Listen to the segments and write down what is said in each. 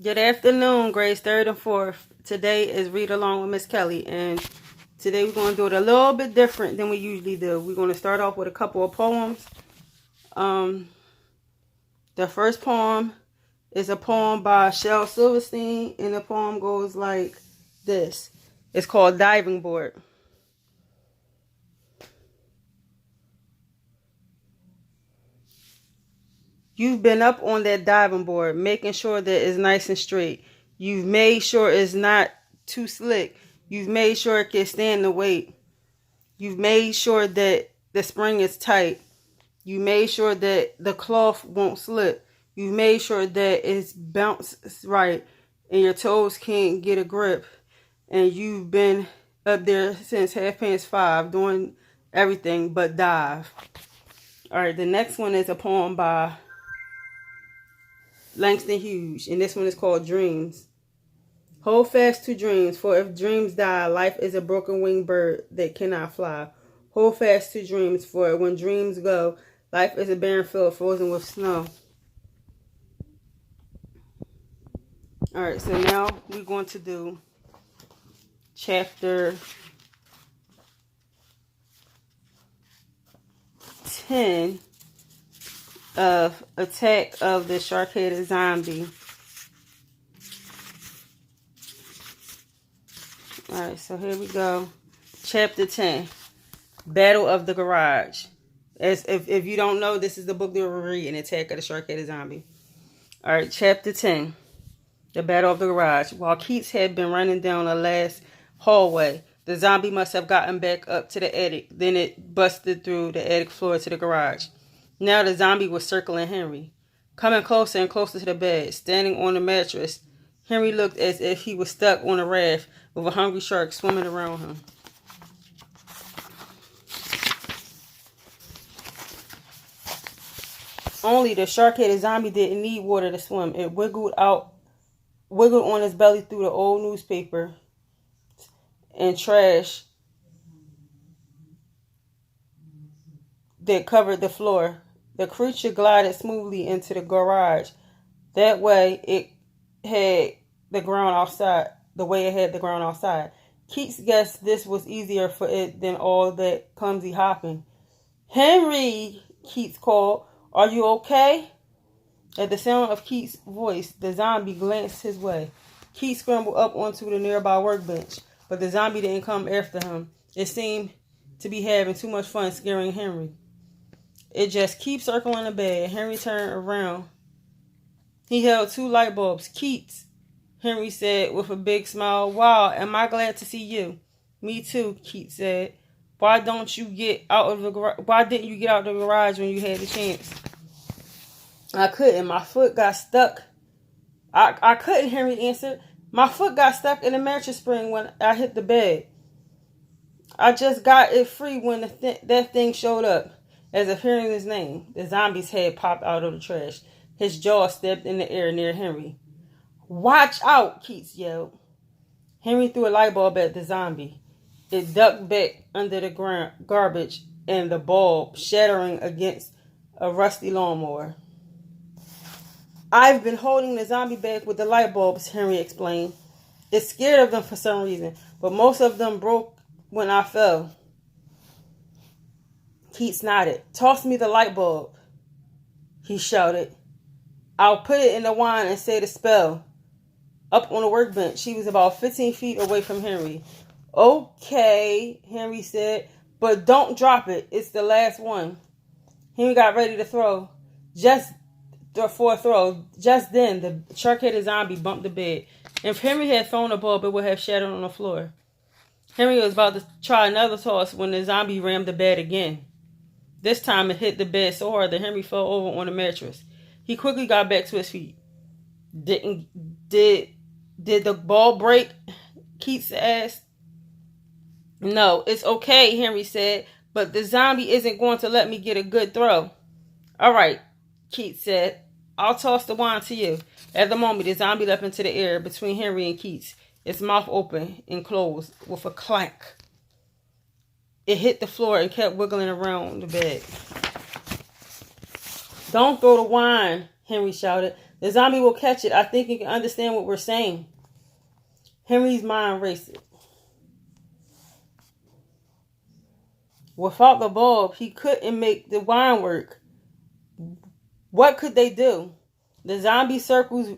Good afternoon, grades 3rd and 4th. Today is Read Along with Miss Kelly, and today we're going to do it a little bit different than we usually do. We're going to start off with a couple of poems. The first poem is a poem by Shel Silverstein, and the poem goes like this. It's called Diving Board. You've been up on that diving board, making sure that it's nice and straight. You've made sure it's not too slick. You've made sure it can stand the weight. You've made sure that the spring is tight. You made sure that the cloth won't slip. You've made sure that it's bounced right and your toes can't get a grip. And you've been up there since 5:30 doing everything but dive. All right, the next one is a poem by Langston Hughes, and this one is called Dreams. Hold fast to dreams, for if dreams die, life is a broken-winged bird that cannot fly. Hold fast to dreams, for when dreams go, life is a barren field frozen with snow. Alright, so now we're going to do chapter 10 of Attack of the Shark-Headed Zombie. Alright, so here we go. Chapter 10. Battle of the Garage. As if you don't know, this is the book that we're reading, Attack of the Shark-Headed Zombie. Alright, chapter 10. The Battle of the Garage. While Keats had been running down the last hallway, the zombie must have gotten back up to the attic. Then it busted through the attic floor to the garage. Now the zombie was circling Henry. Coming closer and closer to the bed, standing on the mattress, Henry looked as if he was stuck on a raft with a hungry shark swimming around him. Only the shark-headed zombie didn't need water to swim. It wiggled on his belly through the old newspaper and trash that covered the floor. The creature glided smoothly into the garage. That way it had the ground outside. Keats guessed this was easier for it than all that clumsy hopping. Henry, Keats called, are you okay? At the sound of Keats' voice, the zombie glanced his way. Keats scrambled up onto the nearby workbench, but the zombie didn't come after him. It seemed to be having too much fun scaring Henry. It just keeps circling the bed. Henry turned around. He held 2 light bulbs. Keats, Henry said with a big smile. Wow, am I glad to see you? Me too, Keats said. Why didn't you get out of the garage when you had the chance? I couldn't. My foot got stuck. I couldn't, Henry answered. My foot got stuck in the mattress spring when I hit the bed. I just got it free when that thing showed up. As if hearing his name, the zombie's head popped out of the trash. His jaw stepped in the air near Henry. Watch out, Keats yelled. Henry threw a light bulb at the zombie. It ducked back under the garbage and the bulb shattering against a rusty lawnmower. I've been holding the zombie back with the light bulbs, Henry explained. It's scared of them for some reason, but most of them broke when I fell. Keats nodded. Toss me the light bulb, he shouted. I'll put it in the wine and say the spell. Up on the workbench, she was about 15 feet away from Henry. Okay, Henry said, but don't drop it. It's the last one. Henry got ready to throw. Just then, the shark-headed zombie bumped the bed. If Henry had thrown the bulb, it would have shattered on the floor. Henry was about to try another toss when the zombie rammed the bed again. This time it hit the bed so hard that Henry fell over on the mattress. He quickly got back to his feet. Did the ball break? Keats asked. No, it's okay, Henry said, but the zombie isn't going to let me get a good throw. All right, Keats said. I'll toss the wine to you. At the moment, the zombie leapt into the air between Henry and Keats, its mouth open and closed with a clank. It hit the floor and kept wiggling around the bed. Don't throw the wine, Henry shouted. The zombie will catch it. I think he can understand what we're saying. Henry's mind raced. Without the bulb, he couldn't make the wine work. What could they do? The zombie circles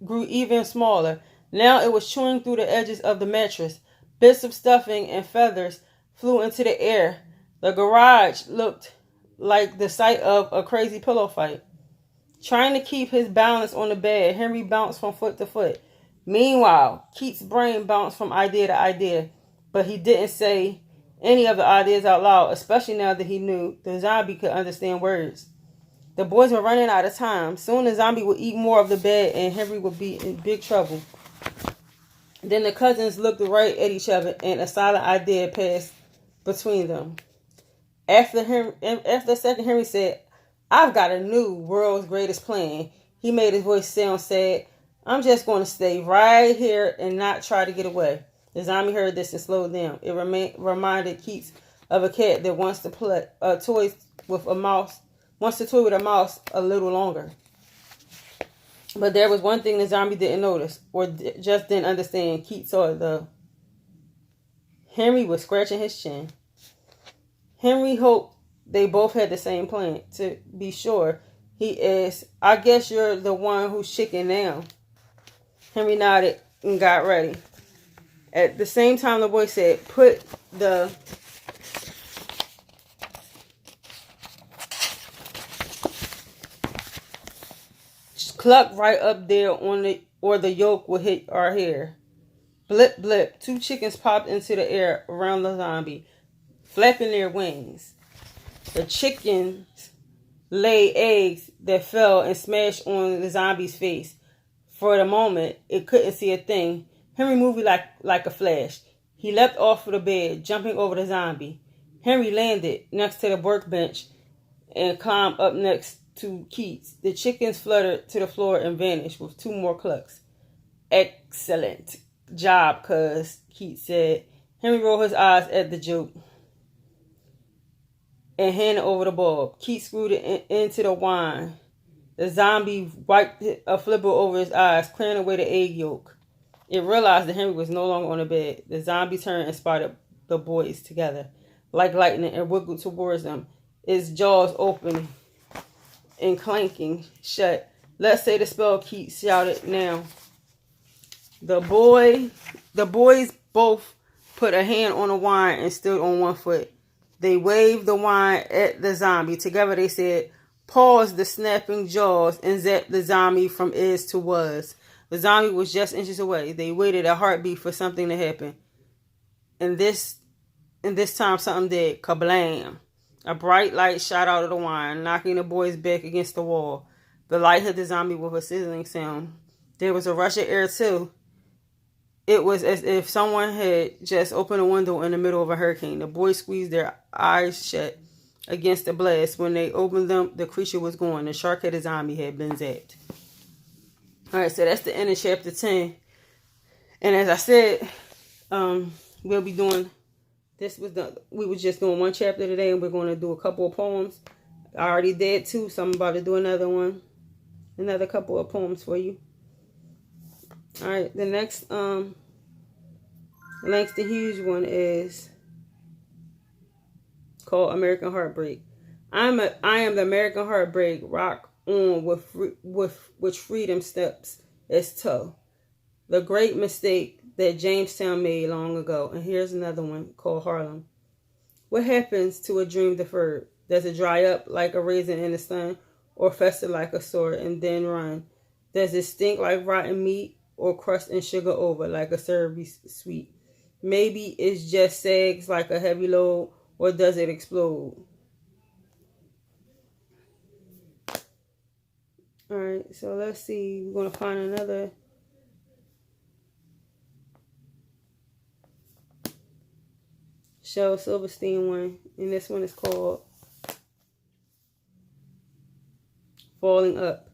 grew even smaller. Now it was chewing through the edges of the mattress. Bits of stuffing and feathers flew into the air. The garage looked like the site of a crazy pillow fight. Trying to keep his balance on the bed, Henry bounced from foot to foot. Meanwhile, Keith's brain bounced from idea to idea, but he didn't say any of the ideas out loud, especially now that he knew the zombie could understand words. The boys were running out of time. Soon the zombie would eat more of the bed and Henry would be in big trouble. Then the cousins looked right at each other and a silent idea passed between them. After a second, Henry said, "I've got a new world's greatest plan." He made his voice sound sad. "I'm just going to stay right here and not try to get away." The zombie heard this and slowed down. It reminded Keats of a cat that wants to play toy with a mouse a little longer. But there was one thing the zombie didn't notice or just didn't understand. Keats saw it though. Henry was scratching his chin. Henry hoped they both had the same plan. To be sure, he asked, "I guess you're the one who's chicken now." Henry nodded and got ready. At the same time, the boy said, "Put the cluck right up there on it, or the yolk will hit our hair." Blip, blip. 2 chickens popped into the air around the zombie, flapping their wings. The chickens laid eggs that fell and smashed on the zombie's face. For the moment, it couldn't see a thing. Henry moved like a flash. He leapt off of the bed, jumping over the zombie. Henry landed next to the workbench and climbed up next to Keats. The chickens fluttered to the floor and vanished with 2 more clucks. "Excellent job, cuz," Keats said. Henry rolled his eyes at the joke and handed over the bulb. Keats screwed it into the wine. The zombie wiped a flipper over his eyes, clearing away the egg yolk. It realized that Henry was no longer on the bed. The zombie turned and spotted the boys together like lightning and wiggled towards them, its jaws open and clanking shut. "Let's say the spell," Keats shouted now. The boys both put a hand on the wine and stood on one foot. They waved the wine at the zombie. Together they said, "Pause the snapping jaws," and zapped the zombie from is to was. The zombie was just inches away. They waited a heartbeat for something to happen. And this time something did. Kablam! A bright light shot out of the wine, knocking the boys back against the wall. The light hit the zombie with a sizzling sound. There was a rush of air too. It was as if someone had just opened a window in the middle of a hurricane. The boys squeezed their eyes shut against the blast. When they opened them, the creature was gone. The shark-headed zombie had been zapped. Alright, so that's the end of chapter 10. And as I said, we'll be doing, we were just doing 1 chapter today, and we're going to do a couple of poems. I already did 2, so I'm about to do another one. Another couple of poems for you. Alright, the next Langston Hughes one is called American Heartbreak. I am the American Heartbreak, rock on with which freedom steps its toe. The great mistake that Jamestown made long ago. And here's another one called Harlem. What happens to a dream deferred? Does it dry up like a raisin in the sun, or fester like a sore and then run? Does it stink like rotten meat, or crust and sugar over like a syrupy sweet? Maybe it just sags like a heavy load, or does it explode? Alright, so let's see. We're going to find another. Shel Silverstein one. And this one is called Falling Up.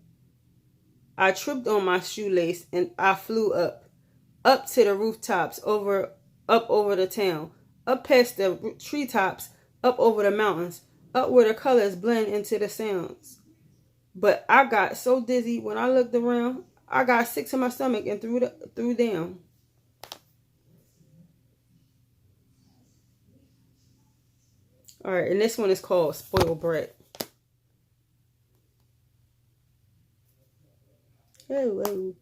I tripped on my shoelace and I flew up to the rooftops, up over the town, up past the treetops, up over the mountains, up where the colors blend into the sounds. But I got so dizzy when I looked around. I got sick to my stomach and threw down. All right, and this one is called Spoiled Brat. Hey, whoa.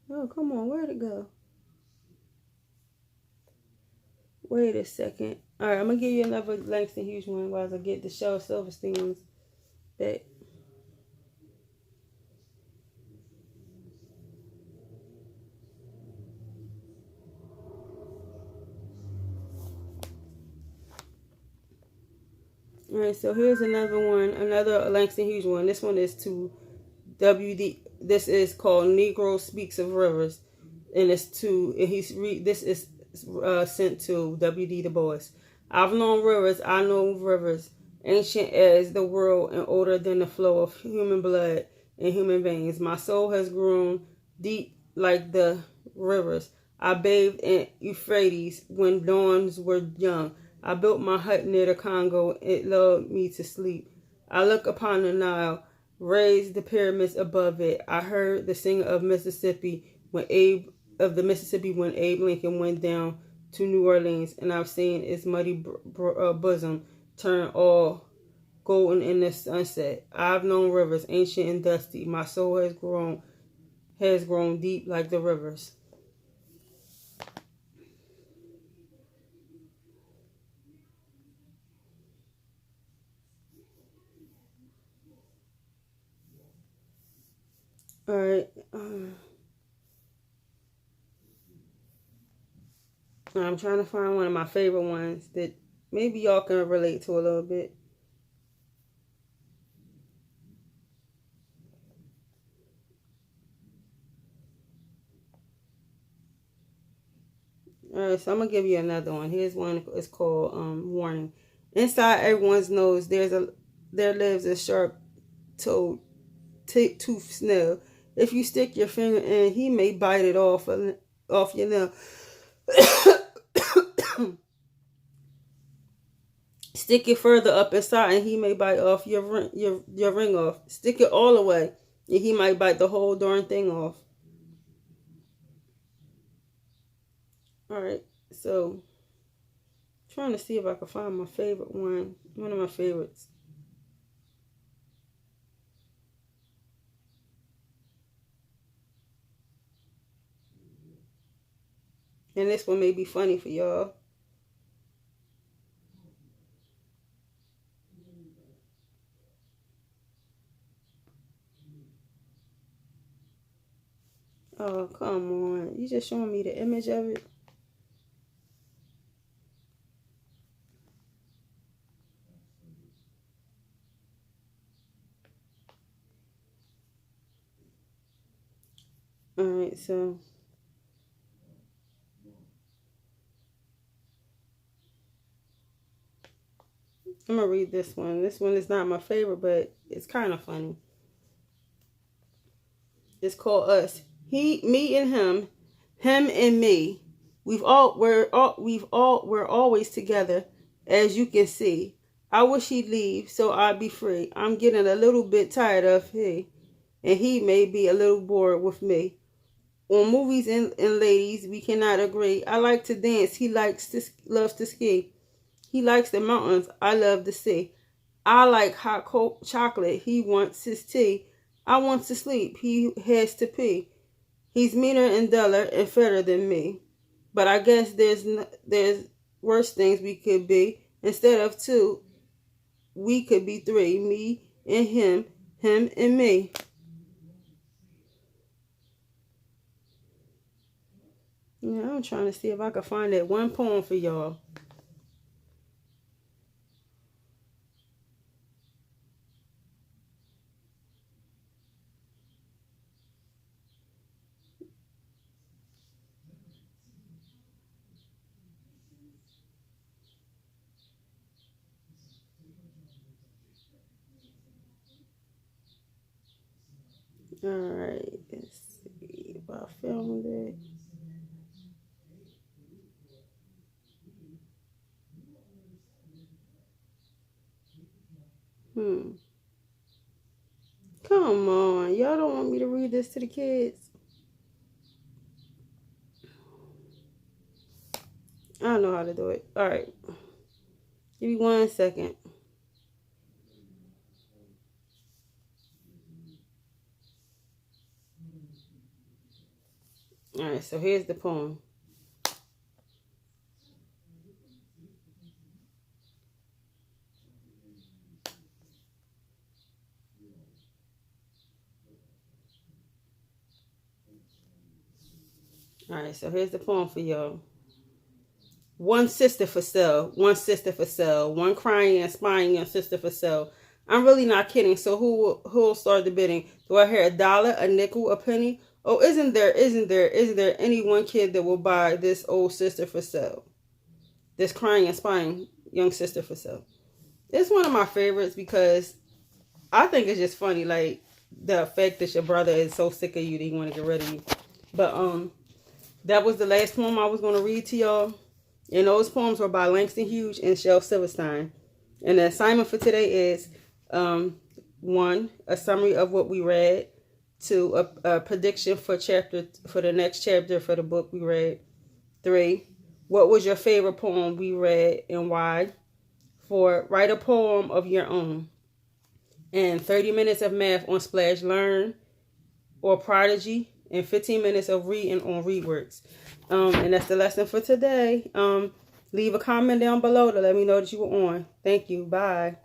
Oh, come on, where'd it go? Wait a second. All right, I'm gonna give you another Langston Hughes one while I get the Shel Silverstein's back. All right, so here's another one, another Langston Hughes one. This one is to WD. This is called Negro Speaks of Rivers, and it's to and this is sent to W.D. Du Bois. I've known rivers, I know rivers, ancient as the world and older than the flow of human blood and human veins. My soul has grown deep like the rivers. I bathed in Euphrates when dawns were young. I built my hut near the Congo. It lulled me to sleep. I look upon the Nile, raised the pyramids above it. I heard the singer of Mississippi when Abe Lincoln went down to New Orleans, and I've seen its muddy bosom turn all golden in the sunset. I've known rivers, ancient and dusty. My soul has grown deep like the rivers. All right. I'm trying to find one of my favorite ones that maybe y'all can relate to a little bit. All right, so I'm gonna give you another one. Here's one. It's called "Warning." Inside everyone's nose, there lives a sharp-toothed tooth snail. If you stick your finger in, he may bite it off your nail. Stick it further up inside, and he may bite off your ring off. Stick it all the way, and he might bite the whole darn thing off. All right, so trying to see if I can find my favorite one of my favorites. And this one may be funny for y'all. Oh, come on. You just showing me the image of it? Alright, so I'm going to read this one. This one is not my favorite, but it's kind of funny. It's called Us. Me and him and me. We're always together, as you can see. I wish he'd leave so I'd be free. I'm getting a little bit tired of he, and he may be a little bored with me. On movies and ladies, we cannot agree. I like to dance. He loves to ski. He likes the mountains. I love the sea. I like hot cold chocolate. He wants his tea. I want to sleep. He has to pee. He's meaner and duller and fatter than me. But I guess there's worse things we could be. Instead of two, we could be three. Me and him and me. Yeah, I'm trying to see if I can find that one poem for y'all. Alright, let's see if I found it. Come on. Y'all don't want me to read this to the kids? I don't know how to do it. All right. Give me 1 second. All right, so here's the poem. All right, so here's the poem for y'all. One sister for sale, one sister for sale, one crying and spying your sister for sale. I'm really not kidding. So who'll start the bidding? Do I hear $1, a nickel, a penny? Oh, isn't there any one kid that will buy this old sister for sale? This crying and spying young sister for sale. It's one of my favorites because I think it's just funny, like the fact that your brother is so sick of you that he want to get rid of you. But that was the last poem I was going to read to y'all. And those poems were by Langston Hughes and Shel Silverstein. And the assignment for today is 1, a summary of what we read. 2, a prediction for the next chapter for the book we read. 3, what was your favorite poem we read and why? 4, write a poem of your own. And 30 minutes of math on Splash Learn or Prodigy. And 15 minutes of reading on ReadWorks. And that's the lesson for today. Leave a comment down below to let me know that you were on. Thank you. Bye.